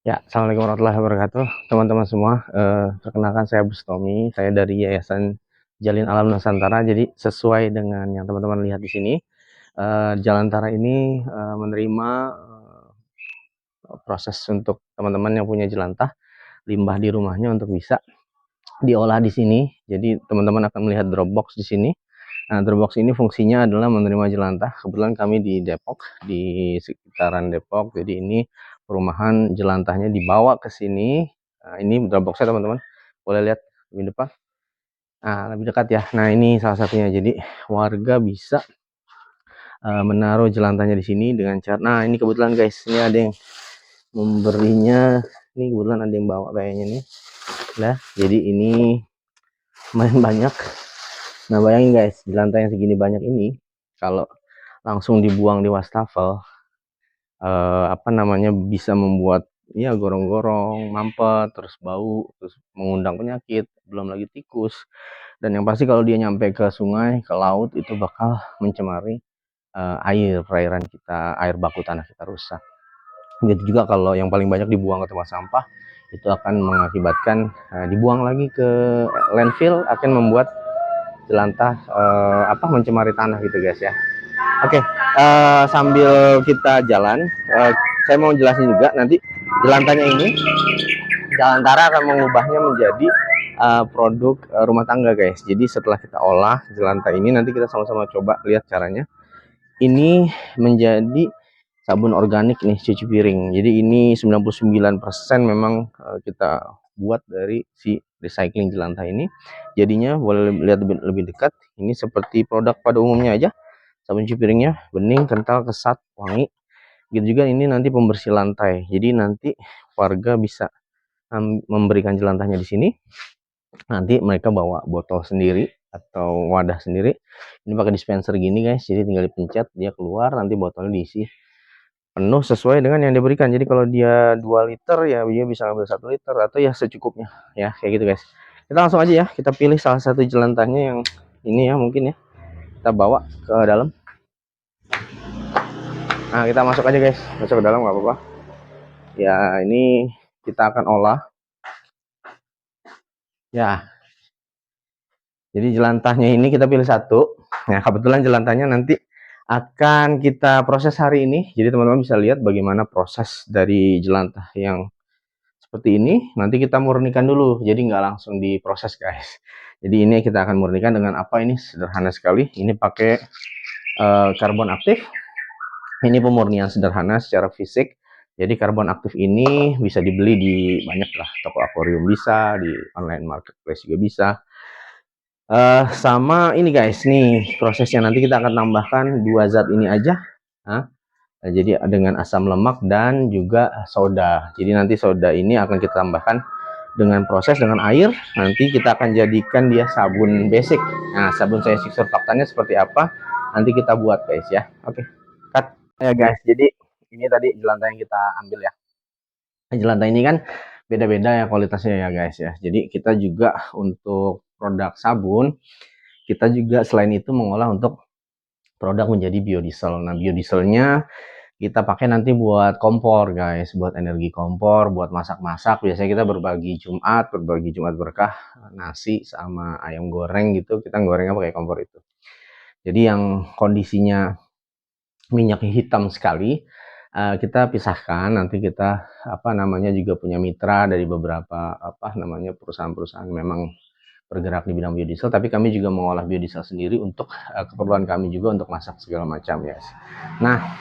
Ya, assalamualaikum warahmatullahi wabarakatuh, teman-teman semua. Perkenalkan saya Bustomi, saya dari Yayasan Jalin Alam Nusantara. Jadi sesuai dengan yang teman-teman lihat di sini, Jalantara ini menerima proses untuk teman-teman yang punya jelantah limbah di rumahnya untuk bisa diolah di sini. Jadi teman-teman akan melihat Dropbox di sini. Nah, Dropbox ini fungsinya adalah menerima jelantah. Kebetulan kami di Depok, di sekitaran Depok. Jadi ini perumahan jelantahnya dibawa ke sini. Nah, ini Dropboxnya teman-teman. Boleh lihat lebih depan. Nah, lebih dekat ya. Nah, ini salah satunya. Jadi warga bisa menaruh jelantahnya di sini dengan cara. Nah, ini kebetulan guys, ini ada yang memberinya. Ini kebetulan ada yang bawa kayaknya nih. Nah, jadi ini lumayan banyak. Nah, bayangin guys, jelantah yang segini banyak ini kalau langsung dibuang di wastafel, bisa membuat ya gorong-gorong, mampet, terus bau, terus mengundang penyakit, belum lagi tikus. Dan yang pasti kalau dia nyampe ke sungai, ke laut itu bakal mencemari perairan kita, air baku tanah kita rusak. Begitu juga kalau yang paling banyak dibuang ke tempat sampah, itu akan mengakibatkan dibuang lagi ke landfill, akan membuat jelantah mencemari tanah gitu guys ya. Oke, sambil kita jalan, saya mau jelasin juga nanti jelantahnya ini, Jalantara akan mengubahnya menjadi produk rumah tangga guys. Jadi setelah kita olah jelantah ini, nanti kita sama-sama coba lihat caranya. Ini menjadi sabun organik nih, cuci piring. Jadi ini 99% memang kita buat dari si recycling jelantah ini. Jadinya boleh lihat lebih dekat, ini seperti produk pada umumnya aja. Sabun cuci piringnya bening, kental, kesat, wangi. Gitu juga ini nanti pembersih lantai. Jadi nanti warga bisa memberikan jelantahnya di sini. Nanti mereka bawa botol sendiri atau wadah sendiri. Ini pakai dispenser gini guys. Jadi tinggal dipencet, dia keluar, nanti botolnya diisi penuh sesuai dengan yang diberikan. Jadi kalau dia 2 liter ya dia bisa ambil 1 liter atau ya secukupnya ya, kayak gitu guys. Kita langsung aja ya, kita pilih salah satu jelantahnya yang ini ya mungkin ya. Kita bawa ke dalam. Nah, kita masuk aja guys, masuk ke dalam nggak apa-apa. Ya, ini kita akan olah. Ya, jadi jelantahnya ini kita pilih satu. Nah, kebetulan jelantahnya nanti akan kita proses hari ini. Jadi teman-teman bisa lihat bagaimana proses dari jelantah yang seperti ini. Nanti kita murnikan dulu. Jadi nggak langsung diproses guys. Jadi ini kita akan murnikan dengan apa ini? Sederhana sekali. Ini pakai karbon aktif. Ini pemurnian sederhana secara fisik. Jadi karbon aktif ini bisa dibeli di banyak lah, toko akuarium bisa, di online marketplace juga bisa. Sama ini guys, nih prosesnya nanti kita akan tambahkan 2 zat ini aja. Nah, jadi dengan asam lemak dan juga soda. Jadi nanti soda ini akan kita tambahkan dengan proses dengan air. Nanti kita akan jadikan dia sabun basic. Nah, sabun saya surfaktannya seperti apa? Nanti kita buat guys ya. Oke, cut ya guys. Jadi ini tadi jelantah yang kita ambil ya. Jelantah ini kan beda-beda ya kualitasnya ya guys ya. Jadi kita juga untuk produk sabun, kita juga selain itu mengolah untuk produk menjadi biodiesel. Nah, biodieselnya kita pakai nanti buat kompor guys, buat energi kompor, buat masak-masak. Biasanya kita berbagi Jumat berkah, nasi sama ayam goreng gitu, kita gorengnya pakai kompor itu. Jadi yang kondisinya minyaknya hitam sekali, kita pisahkan. Nanti kita juga punya mitra dari beberapa perusahaan-perusahaan memang bergerak di bidang biodiesel, tapi kami juga mengolah biodiesel sendiri untuk keperluan kami juga untuk masak segala macam ya. Nah,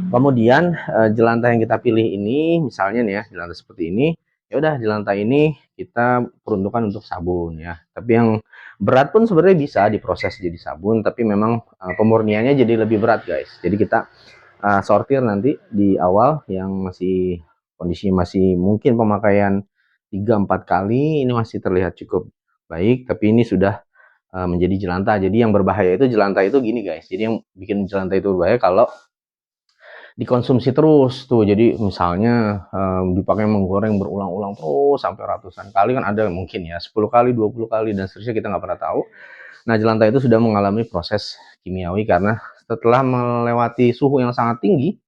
kemudian jelantah yang kita pilih ini, misalnya nih ya, jelantah seperti ini, ya udah jelantah ini kita peruntukkan untuk sabun ya. Tapi yang berat pun sebenarnya bisa diproses jadi sabun, tapi memang pemurniannya jadi lebih berat guys. Jadi kita sortir nanti di awal yang masih kondisi masih mungkin pemakaian 3-4 kali, ini masih terlihat cukup baik, tapi ini sudah menjadi jelantah. Jadi yang berbahaya itu jelantah itu gini guys. Jadi yang bikin jelantah itu berbahaya kalau dikonsumsi terus tuh. Jadi misalnya dipakai menggoreng berulang-ulang terus sampai ratusan kali, kan ada mungkin ya 10 kali, 20 kali dan seterusnya, kita nggak pernah tahu. Nah, jelantah itu sudah mengalami proses kimiawi karena setelah melewati suhu yang sangat tinggi,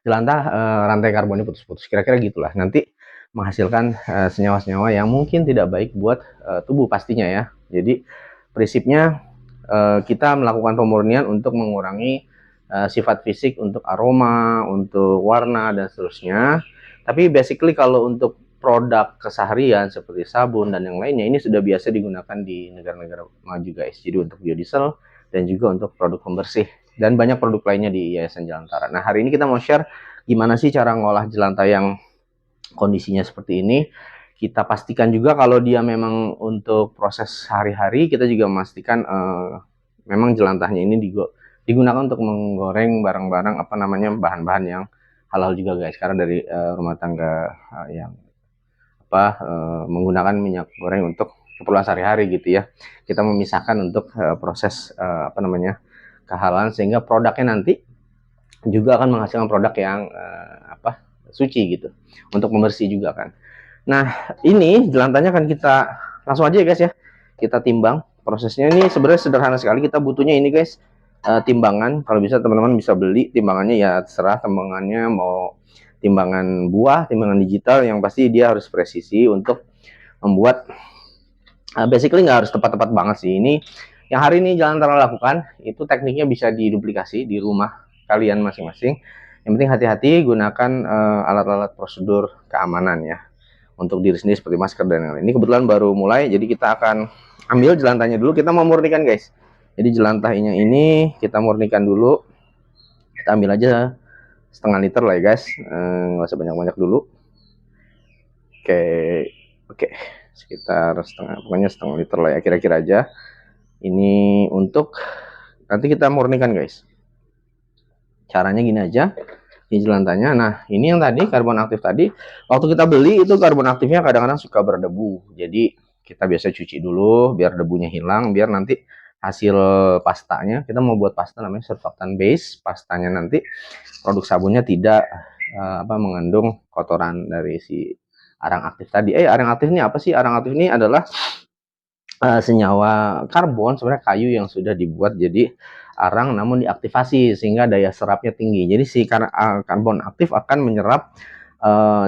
jelantah rantai karbonnya putus-putus. Kira-kira gitulah. Nanti menghasilkan senyawa-senyawa yang mungkin tidak baik buat tubuh pastinya ya. Jadi prinsipnya kita melakukan pemurnian untuk mengurangi sifat fisik untuk aroma, untuk warna dan seterusnya. Tapi basically kalau untuk produk keseharian seperti sabun dan yang lainnya ini sudah biasa digunakan di negara-negara maju guys. Jadi untuk biodiesel dan juga untuk produk pembersih dan banyak produk lainnya di Yayasan Jelantara. Nah, hari ini kita mau share gimana sih cara ngolah jelantah yang kondisinya seperti ini. Kita pastikan juga kalau dia memang untuk proses hari-hari, kita juga memastikan memang jelantahnya ini digunakan untuk menggoreng barang-barang apa namanya bahan-bahan yang halal juga guys, karena dari rumah tangga yang menggunakan minyak goreng untuk keperluan sehari-hari gitu ya. Kita memisahkan untuk proses apa namanya kehalalan sehingga produknya nanti juga akan menghasilkan produk yang suci gitu untuk pembersih juga kan. Nah, ini jelantahnya kan kita langsung aja ya guys ya. Kita timbang. Prosesnya ini sebenarnya sederhana sekali. Kita butuhnya ini guys, timbangan. Kalau bisa teman-teman bisa beli timbangannya ya terserah timbangannya mau timbangan buah, timbangan digital yang pasti dia harus presisi untuk membuat basically nggak harus tepat-tepat banget sih. Ini yang hari ini Jelantara lakukan itu tekniknya bisa diduplikasi di rumah kalian masing-masing. Yang penting hati-hati gunakan alat-alat prosedur keamanan ya untuk diri sendiri seperti masker dan lain-lain. Ini kebetulan baru mulai, jadi kita akan ambil jelantahnya dulu. Kita mau murnikan guys. Jadi jelantahnya ini kita murnikan dulu. Kita ambil aja setengah liter lah ya guys. Nggak usah banyak-banyak dulu. Oke, sekitar pokoknya setengah liter lah ya kira-kira aja. Ini untuk nanti kita murnikan guys. Caranya gini aja. Ini jelantahnya. Nah, ini yang tadi karbon aktif tadi, waktu kita beli itu karbon aktifnya kadang-kadang suka berdebu. Jadi kita biasa cuci dulu biar debunya hilang, biar nanti hasil pastanya, kita mau buat pasta namanya surfactant base, pastanya nanti produk sabunnya tidak mengandung kotoran dari si arang aktif tadi. Arang aktif ini apa sih? Arang aktif ini adalah senyawa karbon, sebenarnya kayu yang sudah dibuat jadi arang namun diaktifasi sehingga daya serapnya tinggi. Jadi si karbon aktif akan menyerap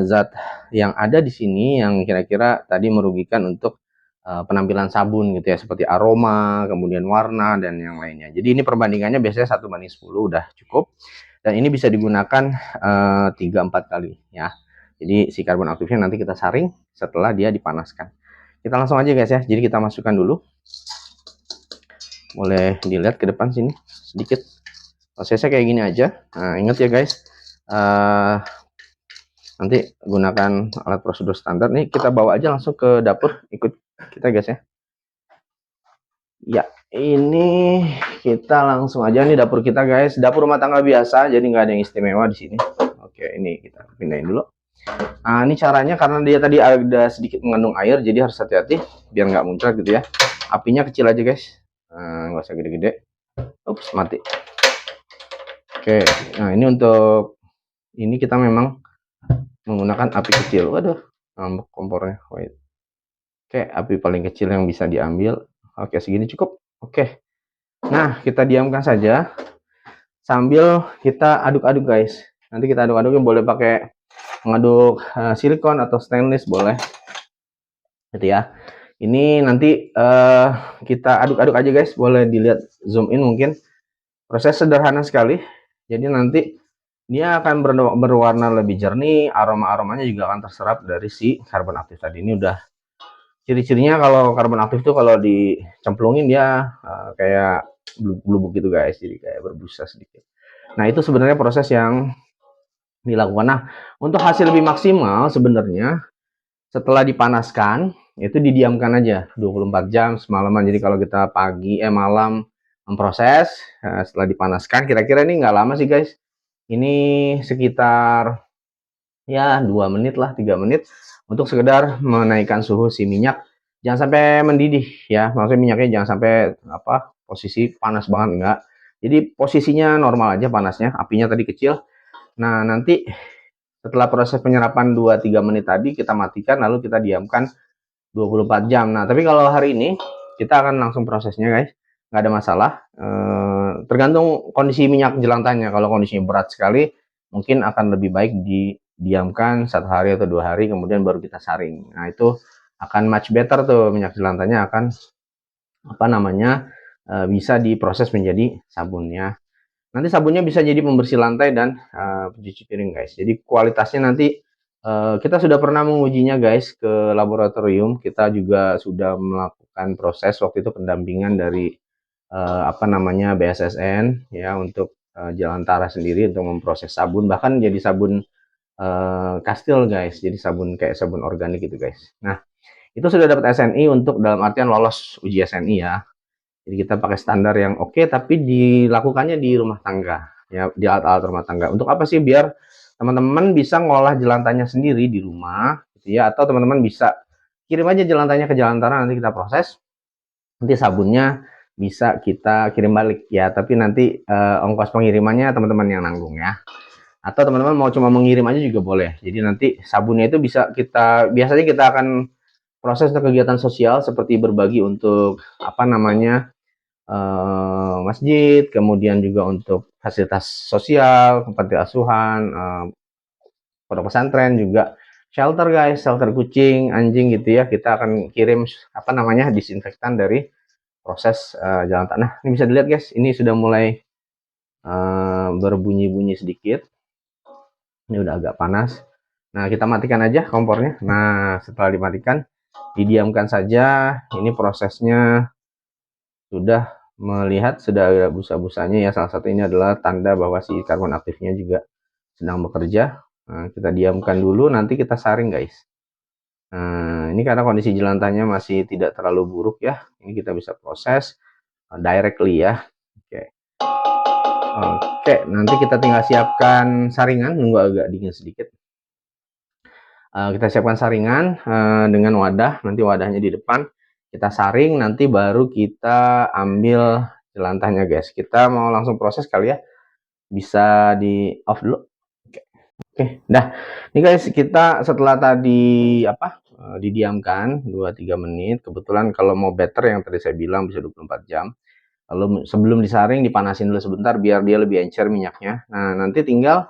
zat yang ada di sini yang kira-kira tadi merugikan untuk penampilan sabun gitu ya, seperti aroma, kemudian warna dan yang lainnya. Jadi ini perbandingannya biasanya 1:10 udah cukup. Dan ini bisa digunakan 3-4 kali ya. Jadi si karbon aktifnya nanti kita saring setelah dia dipanaskan. Kita langsung aja guys ya. Jadi kita masukkan dulu. Boleh dilihat ke depan sini sedikit. Prosesnya kayak gini aja. Nah, ingat ya guys. Nanti gunakan alat prosedur standar. Nih kita bawa aja langsung ke dapur. Ikut kita guys ya. Ya, ini kita langsung aja nih dapur kita guys. Dapur rumah tangga biasa, jadi nggak ada yang istimewa di sini. Oke, ini kita pindahin dulu. Nah, ini caranya karena dia tadi ada sedikit mengandung air, jadi harus hati-hati biar nggak muncrat gitu ya. Apinya kecil aja guys, nggak usah gede-gede. Ups, mati. Oke, nah ini untuk ini kita memang menggunakan api kecil. Waduh, ngambek kompornya. Wait. Oke, api paling kecil yang bisa diambil. Oke, segini cukup. Oke. Nah, kita diamkan saja sambil kita aduk-aduk guys. Nanti kita aduk-aduknya boleh pakai mengaduk silikon atau stainless boleh. Gitu ya. Ini nanti kita aduk-aduk aja guys. Boleh dilihat zoom in mungkin. Proses sederhana sekali. Jadi nanti dia akan berwarna lebih jernih, aroma-aromanya juga akan terserap dari si karbon aktif tadi. Ini udah ciri-cirinya kalau karbon aktif tuh kalau dicemplungin dia kayak blubuk gitu guys, jadi kayak berbusa sedikit. Nah, itu sebenarnya proses yang dilakukan. Nah, untuk hasil lebih maksimal sebenarnya setelah dipanaskan itu didiamkan aja 24 jam semalaman. Jadi kalau kita malam memproses setelah dipanaskan, kira-kira ini nggak lama sih guys. Ini sekitar ya 2 menit lah, 3 menit untuk sekedar menaikkan suhu si minyak. Jangan sampai mendidih ya, maksudnya minyaknya jangan sampai posisi panas banget, enggak. Jadi posisinya normal aja panasnya, apinya tadi kecil. Nah, nanti setelah proses penyerapan 2-3 menit tadi kita matikan lalu kita diamkan 24 jam. Nah, tapi kalau hari ini kita akan langsung prosesnya guys, nggak ada masalah. Tergantung kondisi minyak jelantahnya. Kalau kondisinya berat sekali, mungkin akan lebih baik didiamkan 1 hari atau 2 hari, kemudian baru kita saring. Nah, itu akan much better tuh, minyak jelantahnya akan bisa diproses menjadi sabunnya. Nanti sabunnya bisa jadi pembersih lantai dan pencuci piring, guys. Jadi kualitasnya nanti kita sudah pernah mengujinya, guys, ke laboratorium. Kita juga sudah melakukan proses waktu itu pendampingan dari BSSN ya, untuk Jalantara sendiri untuk memproses sabun, bahkan jadi sabun kastil, guys. Jadi sabun kayak sabun organik gitu, guys. Nah, itu sudah dapat SNI, untuk dalam artian lolos uji SNI ya. Jadi kita pakai standar yang oke, tapi dilakukannya di rumah tangga, ya, di alat-alat rumah tangga. Untuk apa sih? Biar teman-teman bisa ngolah jelantahnya sendiri di rumah, gitu ya. Atau teman-teman bisa kirim aja jelantahnya ke Jalantara, nanti kita proses. Nanti sabunnya bisa kita kirim balik ya, tapi nanti ongkos pengirimannya teman-teman yang nanggung ya. Atau teman-teman mau cuma mengirim aja juga boleh. Jadi nanti sabunnya itu bisa biasanya kita akan proses untuk kegiatan sosial, seperti berbagi untuk masjid, kemudian juga untuk fasilitas sosial, panti asuhan, pondok pesantren, juga shelter, guys, shelter kucing, anjing gitu ya. Kita akan kirim disinfektan dari proses jalan tanah. Ini bisa dilihat, guys, ini sudah mulai berbunyi-bunyi sedikit. Ini udah agak panas. Nah, kita matikan aja kompornya. Nah, setelah dimatikan, didiamkan saja. Ini prosesnya sudah ada busa-busanya ya. Salah satu ini adalah tanda bahwa si karbon aktifnya juga sedang bekerja. Nah, kita diamkan dulu, nanti kita saring, guys. Nah, ini karena kondisi jelantahnya masih tidak terlalu buruk ya. Ini kita bisa proses directly ya. Oke, nanti kita tinggal siapkan saringan, nunggu agak dingin sedikit. Kita siapkan saringan dengan wadah, nanti wadahnya di depan. Kita saring, nanti baru kita ambil jelantahnya, guys. Kita mau langsung proses kali ya. Bisa di off dulu. Oke, dah. Ini, guys, kita setelah tadi didiamkan 2-3 menit. Kebetulan kalau mau better yang tadi saya bilang bisa 24 jam. Lalu sebelum disaring dipanasin dulu sebentar biar dia lebih encer minyaknya. Nah, nanti tinggal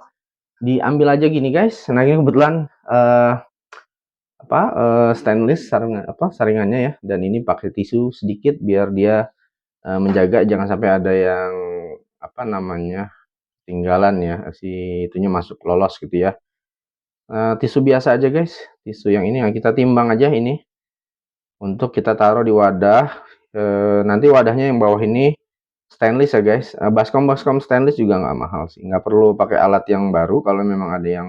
diambil aja gini, guys. Nah, ini kebetulan stainless saringannya ya, dan ini pakai tisu sedikit biar dia menjaga jangan sampai ada yang tinggalan ya, si itunya masuk lolos gitu ya. Tisu biasa aja, guys, tisu yang ini yang kita timbang aja ini, untuk kita taruh di wadah. Nanti wadahnya yang bawah ini stainless ya, guys. Baskom stainless juga nggak mahal sih, nggak perlu pakai alat yang baru. Kalau memang ada yang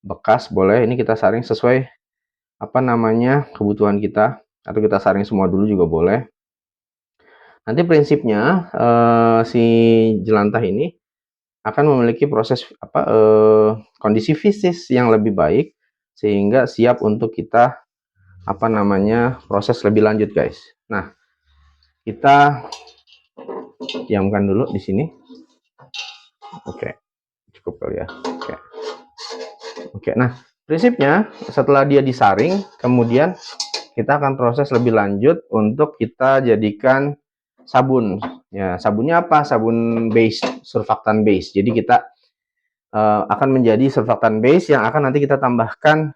bekas boleh. Ini kita saring sesuai kebutuhan kita, atau kita saring semua dulu juga boleh. Nanti prinsipnya si jelantah ini akan memiliki proses kondisi fisik yang lebih baik, sehingga siap untuk kita proses lebih lanjut, guys. Nah, kita diamkan dulu di sini. Oke, cukup kali ya. Oke, nah prinsipnya setelah dia disaring, kemudian kita akan proses lebih lanjut untuk kita jadikan sabun. Ya, sabunnya apa? Sabun base, surfaktan base. Jadi kita akan menjadi surfaktan base yang akan nanti kita tambahkan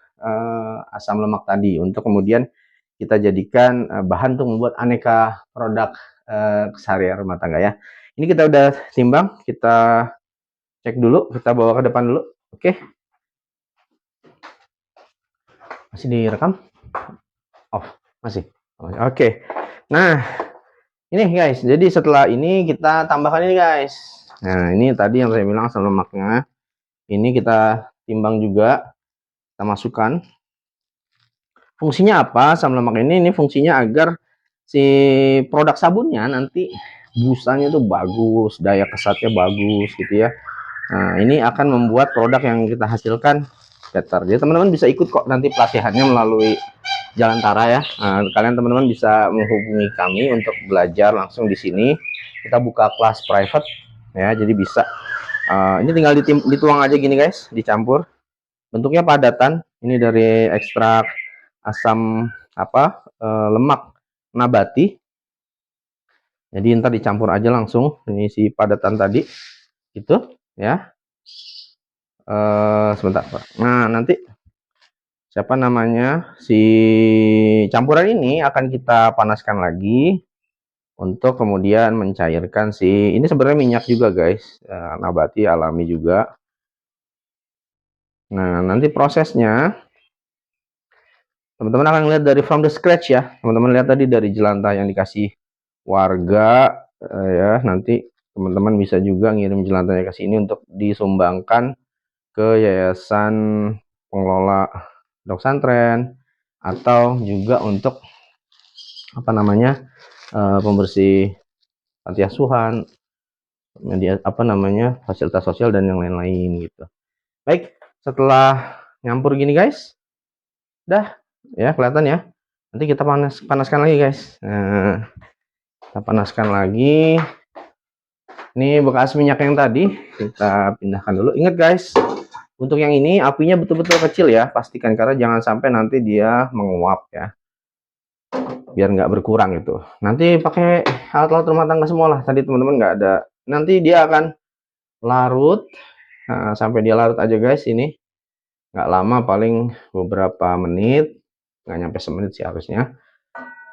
asam lemak tadi, untuk kemudian kita jadikan bahan untuk membuat aneka produk keseharian rumah tangga ya. Ini kita udah timbang, kita cek dulu, kita bawa ke depan dulu. Oke. Masih direkam? Off, masih. Oke. Nah, ini, guys, jadi setelah ini kita tambahkan ini, guys. Nah, ini tadi yang saya bilang asam lemaknya. Ini kita timbang juga, kita masukkan. Fungsinya apa asam lemak ini? Ini fungsinya agar si produk sabunnya nanti busanya tuh bagus, daya kesatnya bagus gitu ya. Nah, ini akan membuat produk yang kita hasilkan better. Jadi teman-teman bisa ikut kok nanti pelatihannya melalui Jalantara ya. Nah, kalian teman-teman bisa menghubungi kami untuk belajar langsung di sini. Kita buka kelas private ya, jadi bisa. Ini tinggal dituang aja gini, guys, dicampur. Bentuknya padatan. Ini dari ekstrak asam lemak nabati. Jadi ntar dicampur aja langsung ini si padatan tadi, gitu ya. sebentar Pak. Nah, nanti siapa namanya, si campuran ini akan kita panaskan lagi untuk kemudian mencairkan si ini sebenarnya minyak juga guys, nabati alami juga. Nah, nanti prosesnya teman-teman akan lihat dari from the scratch ya. Teman-teman lihat tadi dari jelantah yang dikasih warga, ya nanti teman-teman bisa juga ngirim jelantahnya ke sini untuk disumbangkan ke yayasan pengelola pondok pesantren atau juga untuk apa namanya, pembersih panti asuhan, media apa namanya, fasilitas sosial dan yang lain-lain gitu. Baik, setelah nyampur gini guys, dah ya kelihatan ya. Nanti kita panaskan lagi guys. Nah, kita panaskan lagi. Ini bekas minyak yang tadi kita pindahkan dulu. Ingat guys, untuk yang ini apinya betul-betul kecil ya, pastikan karena jangan sampai nanti dia menguap ya, biar nggak berkurang itu. Nanti pakai alat-alat rumah tangga semua lah. Tadi teman-teman nggak ada. Nanti dia akan larut. Nah, sampai dia larut aja guys ini. Nggak lama, paling beberapa menit, nggak nyampe semenit sih harusnya.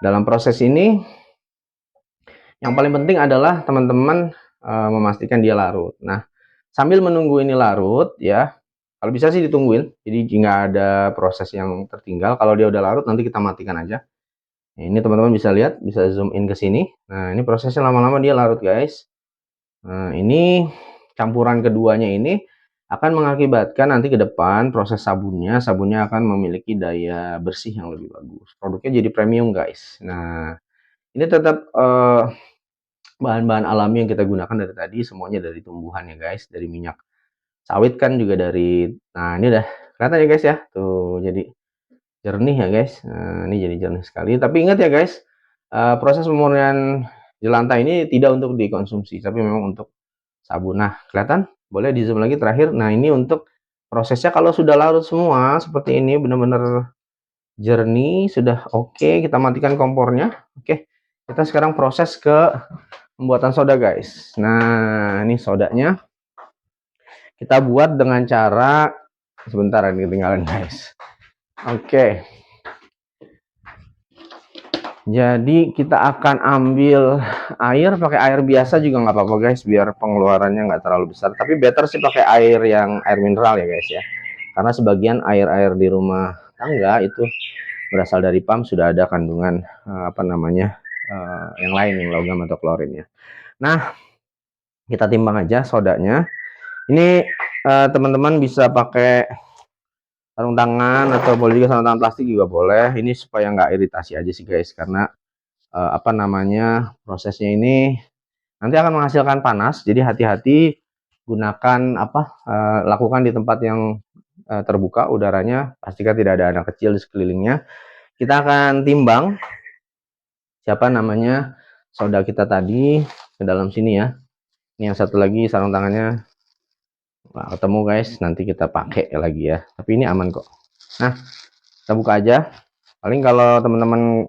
Dalam proses ini yang paling penting adalah teman-teman memastikan dia larut. Nah, sambil menunggu ini larut ya, kalau bisa sih ditungguin, jadi nggak ada proses yang tertinggal. Kalau dia udah larut nanti kita matikan aja. Nah, ini teman-teman bisa lihat, bisa zoom in ke sini. Nah, ini prosesnya lama-lama dia larut guys. Nah, ini campuran keduanya ini akan mengakibatkan nanti ke depan proses sabunnya akan memiliki daya bersih yang lebih bagus. Produknya jadi premium guys. Nah, ini tetap bahan-bahan alami yang kita gunakan dari tadi, semuanya dari tumbuhan ya guys, dari minyak sawit kan juga dari. Nah, ini udah kelihatan ya guys ya, tuh jadi jernih ya guys. Nah, ini jadi jernih sekali. Tapi ingat ya guys, proses pemurnian jelantah ini tidak untuk dikonsumsi, tapi memang untuk sabun. Nah, kelihatan? Boleh di zoom lagi terakhir. Nah, ini untuk prosesnya kalau sudah larut semua seperti ini, benar-benar jernih, sudah oke, kita matikan kompornya. Oke, kita sekarang proses ke pembuatan soda guys. Nah, ini sodanya kita buat dengan cara sebentar, ini ketinggalan guys. Oke, jadi kita akan ambil air, pakai air biasa juga nggak apa-apa guys, biar pengeluarannya nggak terlalu besar. Tapi better sih pakai air yang air mineral ya guys ya, karena sebagian air-air di rumah tangga itu berasal dari pump, sudah ada kandungan apa namanya, yang lain, yang logam atau klorin ya. Nah, kita timbang aja sodanya. Ini teman-teman bisa pakai sarung tangan atau boleh juga sarung tangan plastik juga boleh. Ini supaya nggak iritasi aja sih guys, karena apa namanya, prosesnya ini nanti akan menghasilkan panas. Jadi hati-hati gunakan apa, lakukan di tempat yang terbuka udaranya. Pastikan tidak ada anak kecil di sekelilingnya. Kita akan timbang siapa namanya soda kita tadi ke dalam sini ya. Ini yang satu lagi sarung tangannya nggak ketemu guys, nanti kita pakai lagi ya. Tapi ini aman kok. Nah, kita buka aja. Paling kalau teman-teman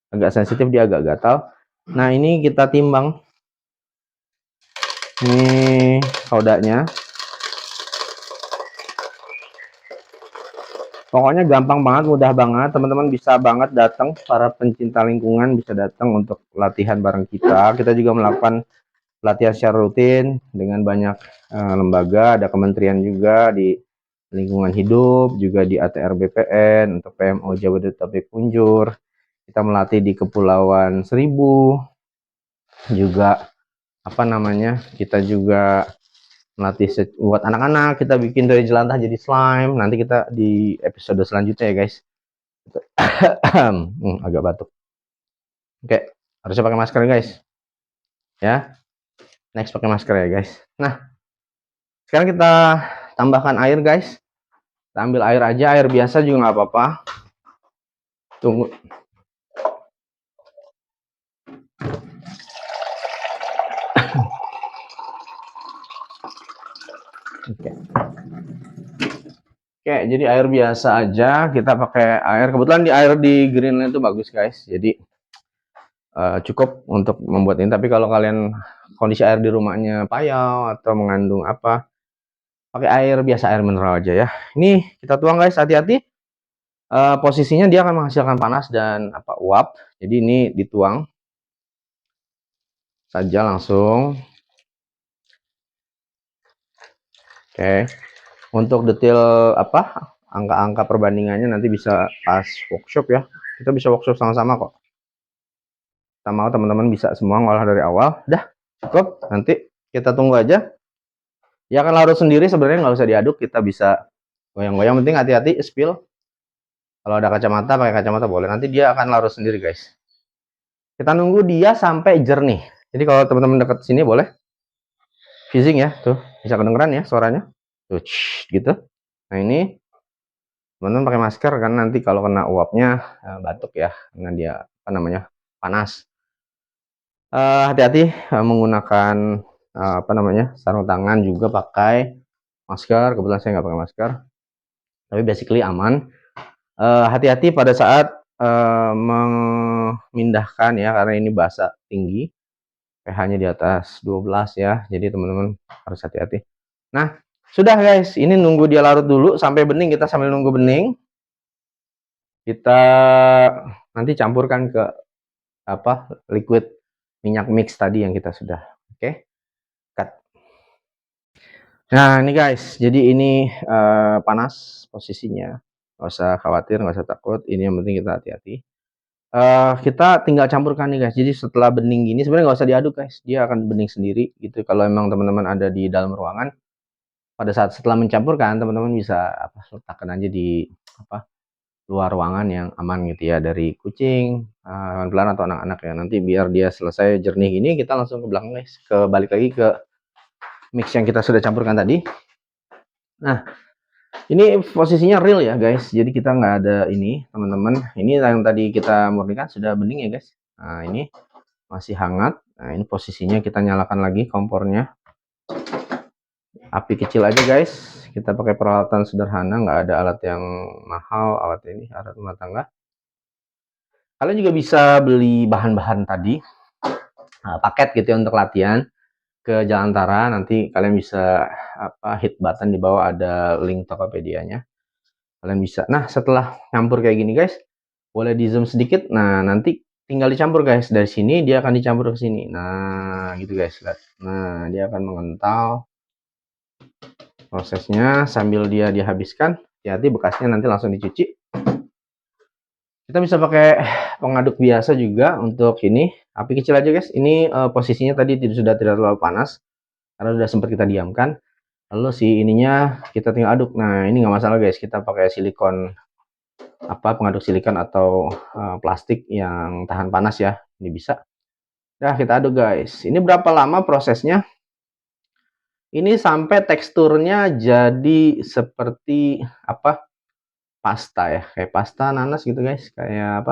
agak sensitif, dia agak gatal. Nah, ini kita timbang. Ini sodanya. Pokoknya gampang banget, mudah banget. Teman-teman bisa banget datang, para pencinta lingkungan bisa datang untuk latihan bareng kita. Kita juga melakukan latihan secara rutin dengan banyak lembaga, ada kementerian juga di lingkungan hidup, juga di ATR BPN, untuk PMO Jabodetabek Punjur. Kita melatih di Kepulauan Seribu, juga apa namanya, kita juga melatih buat anak-anak, kita bikin dari jelantah jadi slime. Nanti kita di episode selanjutnya ya guys. Agak batuk. Oke, harusnya pakai masker guys ya. Next pakai masker ya guys. Nah, sekarang kita tambahkan air guys. Kita ambil air aja, air biasa juga nggak apa-apa. Tunggu. Oke. Oke, jadi air biasa aja. Kita pakai air. Kebetulan di air di Greenland itu bagus guys. Jadi cukup untuk membuat ini. Tapi kalau kalian kondisi air di rumahnya payau atau mengandung apa, pakai air biasa, air mineral aja ya. Ini kita tuang guys, hati-hati. Posisinya dia akan menghasilkan panas dan uap. Jadi ini dituang saja langsung. Oke. Untuk detail angka-angka perbandingannya nanti bisa pas workshop ya. Kita bisa workshop sama-sama kok. Kita mau teman-teman bisa semua ngolah dari awal. Dah cukup. Nanti kita tunggu aja. Ya akan larut sendiri sebenarnya, nggak usah diaduk. Kita bisa goyang-goyang. Penting hati-hati spill. Kalau ada kacamata, pakai kacamata boleh. Nanti dia akan larut sendiri guys. Kita nunggu dia sampai jernih. Jadi kalau teman-teman dekat sini boleh fizzing ya, tuh bisa kedengeran ya suaranya, tuh gitu. Nah ini teman-teman pakai masker karena nanti kalau kena uapnya batuk ya, karena dia panas. Hati-hati menggunakan sarung tangan, juga pakai masker. Kebetulan saya nggak pakai masker, tapi basically aman. Hati-hati pada saat memindahkan ya, karena ini basah tinggi, pH-nya di atas 12 ya, jadi teman-teman harus hati-hati. Nah sudah guys, ini nunggu dia larut dulu sampai bening. Kita sambil nunggu bening, kita nanti campurkan ke liquid minyak mix tadi yang kita sudah cut. Nah ini guys, jadi ini panas posisinya, nggak usah khawatir, nggak usah takut. Ini yang penting kita hati-hati. Kita tinggal campurkan nih guys. Jadi setelah bening gini sebenarnya nggak usah diaduk guys, dia akan bening sendiri gitu. Kalau emang teman-teman ada di dalam ruangan, pada saat setelah mencampurkan, teman-teman bisa letakkan aja di luar ruangan yang aman gitu ya, dari kucing, hewan peliharaan atau anak-anak ya. Nanti biar dia selesai jernih ini, kita langsung ke belakang guys, balik lagi ke mix yang kita sudah campurkan tadi. Nah ini posisinya real ya guys, jadi kita nggak ada ini teman-teman. Ini yang tadi kita murnikan sudah bening ya guys. Nah ini masih hangat. Nah ini posisinya kita nyalakan lagi kompornya, api kecil aja guys. Kita pakai peralatan sederhana, nggak ada alat yang mahal. Alat rumah tangga. Kalian juga bisa beli bahan-bahan tadi, paket gitu ya untuk latihan ke Jalantara. Nanti kalian bisa hit button di bawah, ada link Tokopedia-nya. Kalian bisa. Nah setelah campur kayak gini guys, boleh di zoom sedikit. Nah nanti tinggal dicampur guys, dari sini dia akan dicampur ke sini. Nah gitu guys, lihat. Nah dia akan mengental prosesnya sambil dia dihabiskan. Hati-hati bekasnya, nanti langsung dicuci. Kita bisa pakai pengaduk biasa juga untuk ini, api kecil aja guys. Ini posisinya tadi sudah tidak terlalu panas karena sudah sempat kita diamkan. Lalu si ininya kita tinggal aduk. Nah ini nggak masalah guys, kita pakai silikon, pengaduk silikon atau plastik yang tahan panas ya. Ini bisa. Nah kita aduk guys. Ini berapa lama prosesnya? Ini sampai teksturnya jadi seperti pasta ya, kayak pasta nanas gitu guys, kayak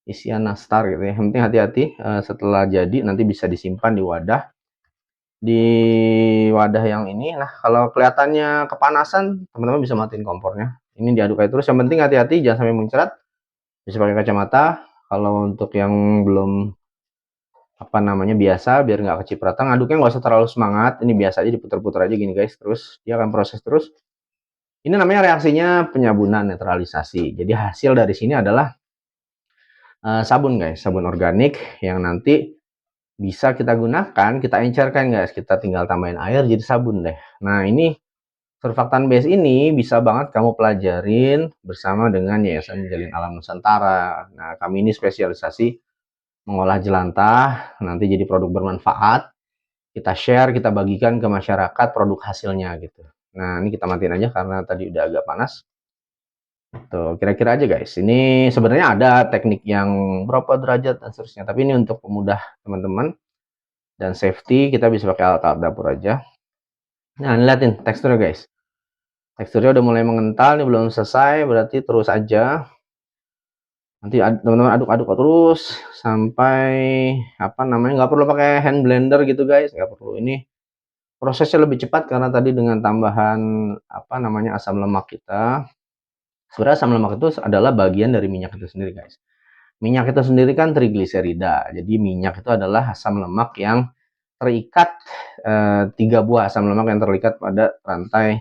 isian nastar gitu ya. Yang penting hati-hati, setelah jadi nanti bisa disimpan di wadah yang ini. Nah kalau kelihatannya kepanasan, teman-teman bisa matiin kompornya. Ini diaduk aja terus. Yang penting hati-hati jangan sampai muncrat. Bisa pakai kacamata. Kalau untuk yang belum biasa, biar nggak kecipratan, aduknya nggak usah terlalu semangat. Ini biasa aja, diputar-putar aja gini guys, terus dia akan proses terus. Ini namanya reaksinya penyabunan netralisasi. Jadi hasil dari sini adalah sabun guys, sabun organik yang nanti bisa kita gunakan, kita encerkan guys, kita tinggal tambahin air jadi sabun deh. Nah ini surfaktan base ini bisa banget kamu pelajarin bersama dengan Yayasan Jalin Alam Nusantara. Nah kami ini spesialisasi mengolah jelantah nanti jadi produk bermanfaat. Kita share, kita bagikan ke masyarakat produk hasilnya gitu. Nah ini kita matiin aja karena tadi udah agak panas. Tuh, kira-kira aja guys. Ini sebenarnya ada teknik yang berapa derajat dan seterusnya, tapi ini untuk pemudah teman-teman dan safety, kita bisa pakai alat-alat dapur aja. Nah, lihatin teksturnya guys. Teksturnya udah mulai mengental, ini belum selesai, berarti terus aja. Nanti teman-teman aduk-aduk terus sampai nggak perlu pakai hand blender gitu guys, nggak perlu. Ini prosesnya lebih cepat karena tadi dengan tambahan asam lemak kita. Sebenarnya asam lemak itu adalah bagian dari minyak itu sendiri guys. Minyak itu sendiri kan trigliserida. Jadi minyak itu adalah asam lemak yang terikat 3 buah asam lemak yang terikat pada rantai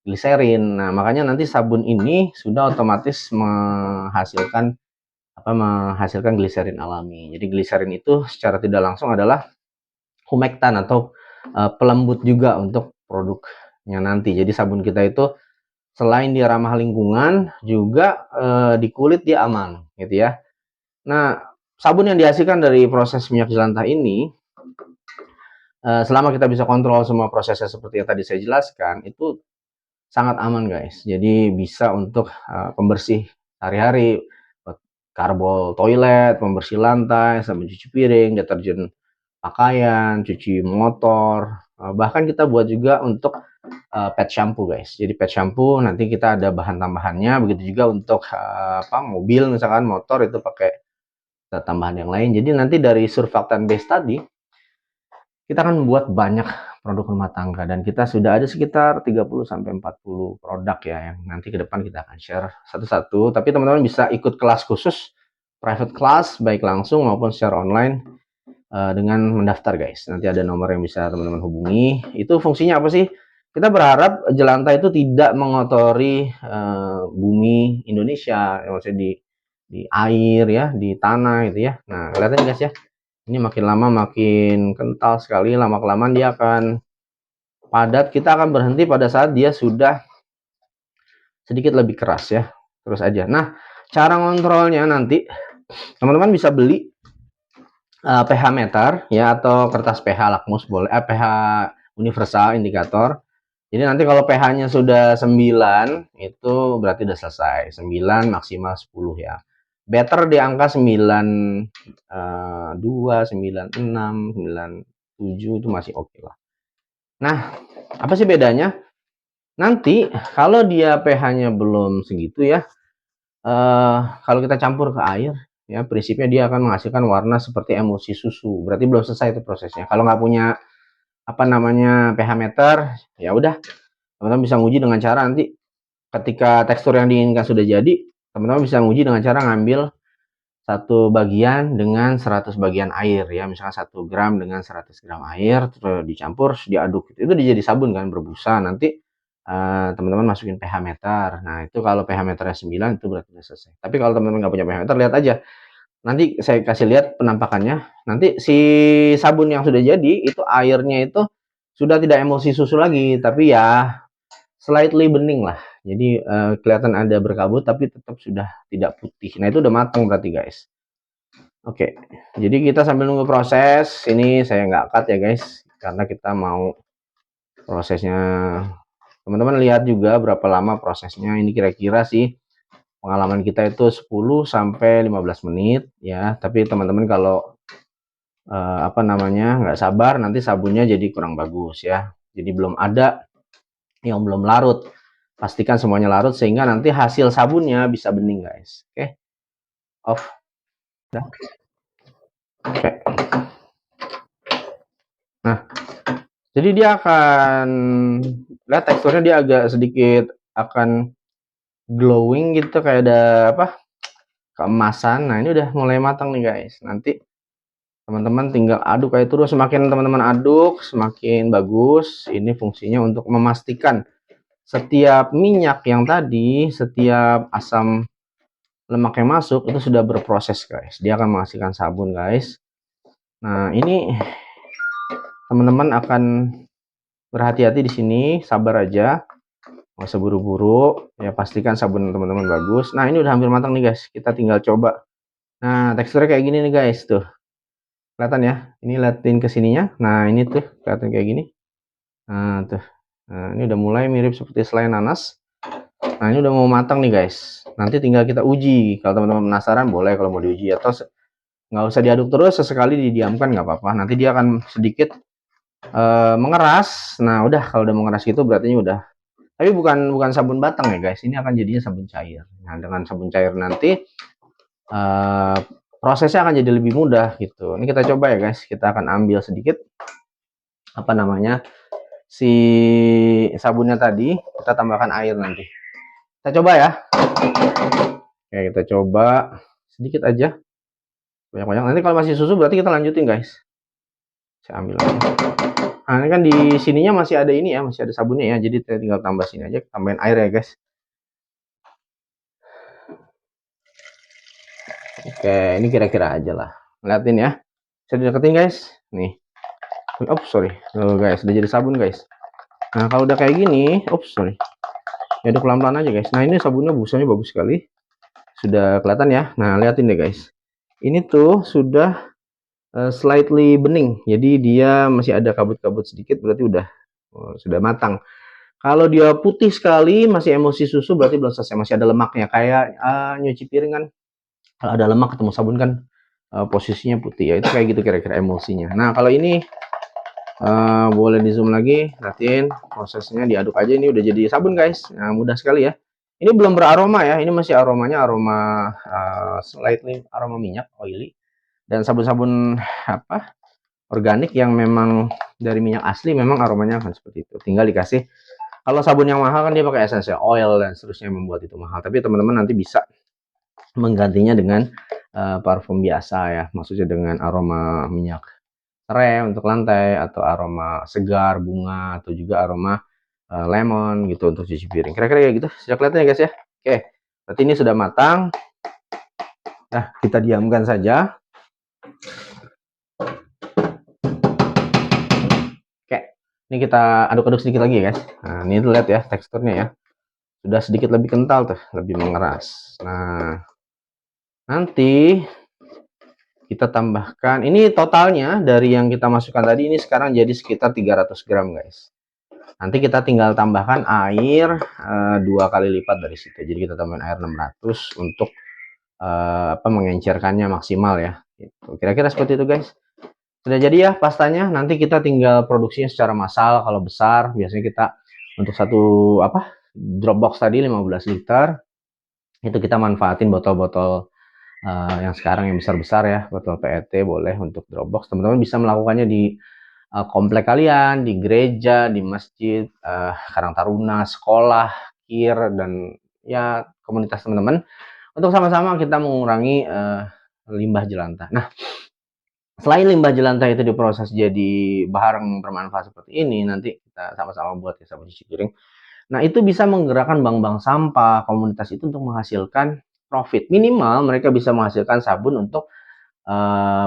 gliserin. Nah, makanya nanti sabun ini sudah otomatis menghasilkan gliserin alami. Jadi gliserin itu secara tidak langsung adalah humektan atau pelembut juga untuk produknya nanti. Jadi sabun kita itu selain dia ramah lingkungan, juga di kulit dia aman, gitu ya. Nah, sabun yang dihasilkan dari proses minyak jelantah ini, selama kita bisa kontrol semua prosesnya seperti yang tadi saya jelaskan, itu sangat aman guys. Jadi bisa untuk pembersih sehari-hari, karbol toilet, pembersih lantai, sabun cuci piring, deterjen pakaian, cuci motor, bahkan kita buat juga untuk pet shampoo guys. Jadi pet shampoo nanti kita ada bahan tambahannya, begitu juga untuk mobil misalkan motor itu pakai tambahan yang lain. Jadi nanti dari surfaktan base tadi kita akan membuat banyak produk rumah tangga dan kita sudah ada sekitar 30 sampai 40 produk ya yang nanti ke depan kita akan share satu-satu. Tapi teman-teman bisa ikut kelas khusus, private class baik langsung maupun secara online dengan mendaftar guys. Nanti ada nomor yang bisa teman-teman hubungi. Itu fungsinya apa sih? Kita berharap jelantah itu tidak mengotori bumi Indonesia, maksudnya di air ya, di tanah gitu ya. Nah, kelihatan guys ya. Ini makin lama makin kental sekali, lama kelamaan dia akan padat. Kita akan berhenti pada saat dia sudah sedikit lebih keras ya. Terus aja. Nah, cara ngontrolnya nanti teman-teman bisa beli pH meter ya atau kertas pH lakmus boleh, pH universal indikator. Jadi nanti kalau pH-nya sudah 9 itu berarti udah selesai. 9 maksimal 10 ya. Better di angka 92, 96, 97 itu masih oke lah. Nah, apa sih bedanya? Nanti kalau dia pH-nya belum segitu ya, kalau kita campur ke air, ya prinsipnya dia akan menghasilkan warna seperti emulsi susu. Berarti belum selesai itu prosesnya. Kalau nggak punya pH meter, ya udah teman-teman bisa nguji dengan cara nanti ketika tekstur yang diinginkan sudah jadi, teman-teman bisa nguji dengan cara ngambil satu bagian dengan 100 bagian air ya, misalkan 1 gram dengan 100 gram air, terus dicampur, diaduk. Itu jadi sabun kan berbusa. Nanti teman-teman masukin pH meter. Nah, itu kalau pH meternya 9 itu berarti sudah selesai. Tapi kalau teman-teman nggak punya pH meter, lihat aja. Nanti saya kasih lihat penampakannya. Nanti si sabun yang sudah jadi itu airnya itu sudah tidak emulsi susu lagi, tapi ya slightly bening lah. Jadi kelihatan ada berkabut tapi tetap sudah tidak putih. Nah, itu udah matang berarti guys. Oke, jadi kita sambil nunggu proses. Ini saya nggak cut ya guys, karena kita mau prosesnya. Teman-teman lihat juga berapa lama prosesnya. Ini kira-kira sih pengalaman kita itu 10 sampai 15 menit ya. Tapi teman-teman kalau nggak sabar nanti sabunnya jadi kurang bagus ya. Jadi belum ada yang belum larut. Pastikan semuanya larut sehingga nanti hasil sabunnya bisa bening guys. Oke. Off. Udah. Oke. Nah, jadi dia akan lihat teksturnya dia agak sedikit akan glowing gitu kayak ada keemasan. Nah, ini udah mulai matang nih guys. Nanti teman-teman tinggal aduk kayak terus, semakin teman-teman aduk semakin bagus. Ini fungsinya untuk memastikan setiap minyak yang tadi, setiap asam lemak yang masuk itu sudah berproses guys. Dia akan menghasilkan sabun guys. Nah, ini teman-teman akan berhati-hati di sini, sabar aja. Nggak usah buru-buru, ya pastikan sabun teman-teman bagus. Nah, ini udah hampir matang nih guys, kita tinggal coba. Nah, teksturnya kayak gini nih guys, tuh kelihatan ya, ini liatin ke sininya. Nah, ini tuh kelihatan kayak gini. Nah, tuh, nah, ini udah mulai mirip seperti selai nanas. Nah, ini udah mau matang nih guys, nanti tinggal kita uji. Kalau teman-teman penasaran boleh kalau mau diuji, atau nggak usah diaduk terus, sesekali didiamkan nggak apa-apa, nanti dia akan sedikit mengeras. Nah, udah kalau udah mengeras gitu berarti udah. Tapi bukan sabun batang ya guys, ini akan jadinya sabun cair. Nah, dengan sabun cair nanti prosesnya akan jadi lebih mudah gitu. Ini kita coba ya guys, kita akan ambil sedikit si sabunnya tadi, kita tambahkan air nanti. Kita coba ya. Oke, kita coba sedikit aja. Banyak-banyak. Nanti kalau masih susu berarti kita lanjutin guys. Saya ambil lagi. Nah, ini kan di sininya masih ada ini ya, masih ada sabunnya ya. Jadi saya tinggal tambah sini aja, tambahin air ya guys. Oke, ini kira-kira aja lah. Liatin ya. Saya deketin guys. Nih. Oh, sorry. Oh, guys, udah jadi sabun guys. Nah, kalau udah kayak gini, sorry. Ya udah pelan-pelan aja guys. Nah, ini sabunnya busanya bagus sekali. Sudah kelihatan ya. Nah, liatin deh guys. Ini tuh sudah slightly bening. Jadi dia masih ada kabut-kabut sedikit, berarti udah sudah matang. Kalau dia putih sekali, masih emosi susu, berarti belum selesai, masih ada lemaknya. Kayak nyuci piring kan, kalau ada lemak ketemu sabun kan posisinya putih ya. Itu kayak gitu kira-kira emulsinya. Nah, kalau ini boleh di zoom lagi, perhatiin prosesnya, diaduk aja. Ini udah jadi sabun guys. Nah, mudah sekali ya. Ini belum beraroma ya, ini masih aromanya aroma slightly aroma minyak, oily. Dan sabun-sabun apa organik yang memang dari minyak asli memang aromanya akan seperti itu. Tinggal dikasih, kalau sabun yang mahal kan dia pakai essential oil dan seterusnya membuat itu mahal. Tapi teman-teman nanti bisa menggantinya dengan parfum biasa ya, maksudnya dengan aroma minyak serai untuk lantai, atau aroma segar bunga, atau juga aroma lemon gitu untuk cuci piring. Kira-kira kayak gitu. Sudah kelihatan ya guys ya. Oke, berarti ini sudah matang. Nah, kita diamkan saja. Oke, ini kita aduk-aduk sedikit lagi ya guys. Nah, ini lihat ya teksturnya ya. Sudah sedikit lebih kental tuh, lebih mengeras. Nah, nanti kita tambahkan, ini totalnya dari yang kita masukkan tadi ini sekarang jadi sekitar 300 gram guys. Nanti kita tinggal tambahkan air 2 kali lipat dari situ. Jadi kita tambahin air 600 untuk mengencerkannya maksimal ya. Kira-kira seperti itu guys. Sudah jadi ya pastanya. Nanti kita tinggal produksinya secara massal. Kalau besar biasanya kita untuk satu Dropbox tadi 15 liter. Itu kita manfaatin botol-botol yang sekarang yang besar-besar ya, botol PET boleh untuk Dropbox. Teman-teman bisa melakukannya di komplek kalian, di gereja, di masjid, Karang Taruna, sekolah, kir, dan ya komunitas teman-teman, untuk sama-sama kita mengurangi limbah jelantah. Nah, selain limbah jelantah itu diproses jadi bahan bermanfaat seperti ini, nanti kita sama-sama buat ya sabun cuci piring. Nah, itu bisa menggerakkan bank-bank sampah komunitas itu untuk menghasilkan profit. Minimal mereka bisa menghasilkan sabun untuk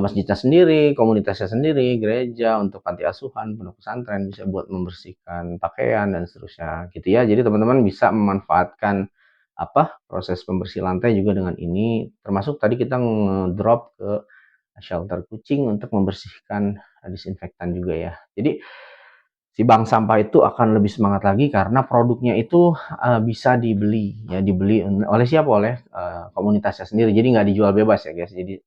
masjidnya sendiri, komunitasnya sendiri, gereja, untuk panti asuhan, pondok pesantren, bisa buat membersihkan pakaian dan seterusnya gitu ya. Jadi teman-teman bisa memanfaatkan proses pembersih lantai juga dengan ini, termasuk tadi kita ngedrop ke shelter kucing untuk membersihkan disinfektan juga ya. Jadi si bank sampah itu akan lebih semangat lagi karena produknya itu bisa dibeli ya, dibeli oleh siapa, oleh komunitasnya sendiri. Jadi nggak dijual bebas ya guys, jadi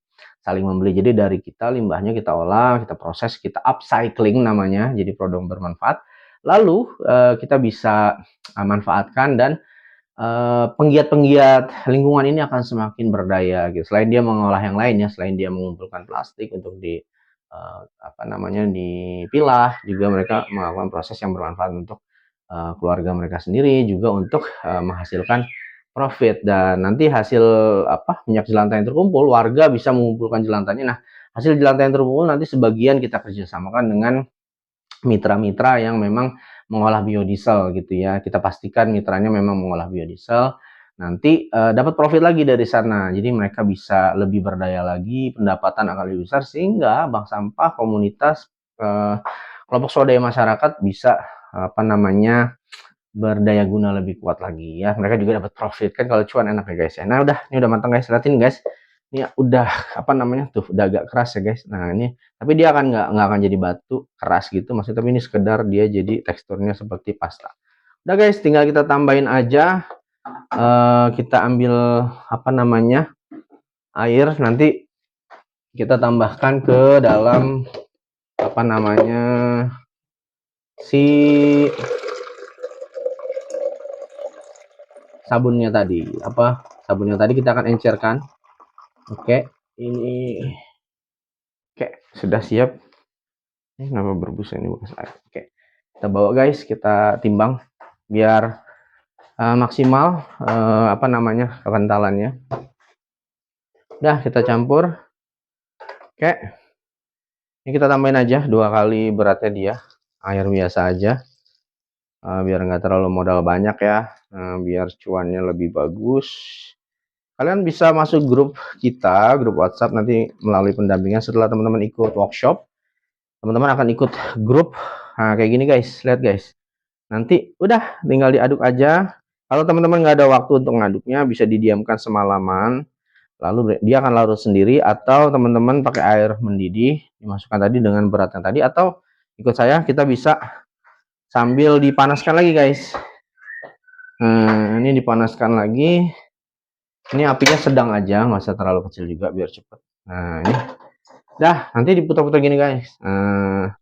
saling membeli. Jadi dari kita limbahnya kita olah, kita proses, kita upcycling namanya, jadi produk bermanfaat. Lalu kita bisa manfaatkan, dan penggiat-penggiat lingkungan ini akan semakin berdaya gitu. Selain dia mengolah yang lainnya, selain dia mengumpulkan plastik untuk dipilah, juga mereka melakukan proses yang bermanfaat untuk keluarga mereka sendiri, juga untuk menghasilkan profit. Dan nanti hasil minyak jelantah yang terkumpul, warga bisa mengumpulkan jelantahnya. Nah, hasil jelantah yang terkumpul nanti sebagian kita kerjasamakan dengan mitra-mitra yang memang mengolah biodiesel gitu ya. Kita pastikan mitranya memang mengolah biodiesel. Nanti dapat profit lagi dari sana. Jadi mereka bisa lebih berdaya lagi, pendapatan akan lebih besar, sehingga bank sampah komunitas kelompok swadaya masyarakat bisa berdaya guna lebih kuat lagi ya. Mereka juga dapat profit kan, kalau cuan enak ya guys ya. Nah, ini udah matang guys, lihatin guys. Ini udah tuh udah agak keras ya guys. Nah, ini tapi dia akan nggak akan jadi batu keras gitu maksudnya, tapi ini sekedar dia jadi teksturnya seperti pasta. Udah guys, tinggal kita tambahin aja. Kita ambil air, nanti kita tambahkan ke dalam si sabunnya tadi. Sabunnya tadi kita akan encerkan. Oke, ini sudah siap. Ini kenapa berbusa ini bekas air. Oke, kita bawa guys, kita timbang biar maksimal kekentalannya. Udah kita campur. Oke, Ini kita tambahin aja 2 kali beratnya dia, air biasa aja, biar nggak terlalu modal banyak ya, biar cuannya lebih bagus. Kalian bisa masuk grup kita, grup WhatsApp nanti melalui pendampingan setelah teman-teman ikut workshop. Teman-teman akan ikut grup. Nah, kayak gini guys, lihat guys. Nanti udah tinggal diaduk aja. Kalau teman-teman nggak ada waktu untuk ngaduknya, bisa didiamkan semalaman. Lalu dia akan larut sendiri, atau teman-teman pakai air mendidih, dimasukkan tadi dengan beratnya tadi, atau ikut saya kita bisa sambil dipanaskan lagi guys. Nah, ini dipanaskan lagi. Ini apinya sedang aja, nggak usah terlalu kecil juga biar cepet. Nah, ini dah, nanti diputar-putar gini guys. Nah,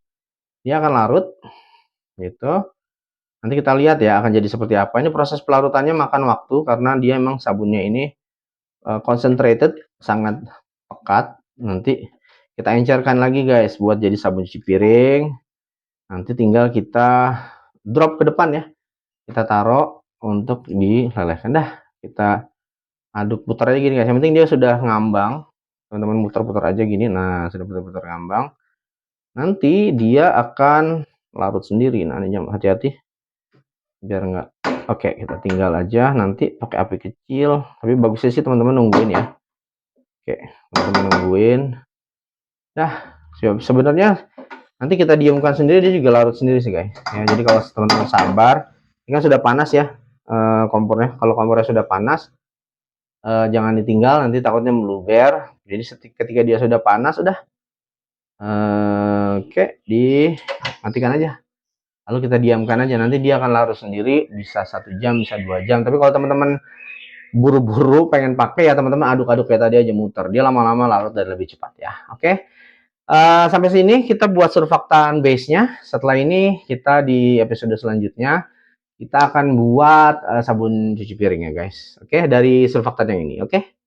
dia akan larut gitu. Nanti kita lihat ya akan jadi seperti apa. Ini proses pelarutannya makan waktu karena dia emang sabunnya ini concentrated, sangat pekat. Nanti kita encerkan lagi guys buat jadi sabun cuci piring. Nanti tinggal kita drop ke depan ya. Kita taruh untuk dilelehkan. Dah, kita aduk putar aja gini guys. Yang penting dia sudah ngambang. Teman-teman putar-putar aja gini. Nah, sudah putar-putar ngambang. Nanti dia akan larut sendiri. Nah, ini hati-hati biar nggak. Oke, kita tinggal aja nanti pakai api kecil. Tapi bagusnya sih teman-teman nungguin ya. Oke, teman-teman nungguin. Nah, sebenarnya nanti kita diamkan sendiri, dia juga larut sendiri sih guys. Ya, jadi kalau teman-teman sabar, ini kan sudah panas ya kompornya. Kalau kompornya sudah panas, jangan ditinggal, nanti takutnya meluber. Jadi ketika dia sudah panas, udah oke, dimatikan aja. Lalu kita diamkan aja, nanti dia akan larut sendiri, bisa 1 jam, bisa 2 jam. Tapi kalau teman-teman buru-buru pengen pakai ya teman-teman aduk-aduk kayak tadi aja, muter. Dia lama-lama larut dan lebih cepat ya. Oke. Sampai sini kita buat surfaktan base-nya. Setelah ini kita di episode selanjutnya kita akan buat sabun cuci piring ya guys. Oke, dari surfaktan yang ini. Oke.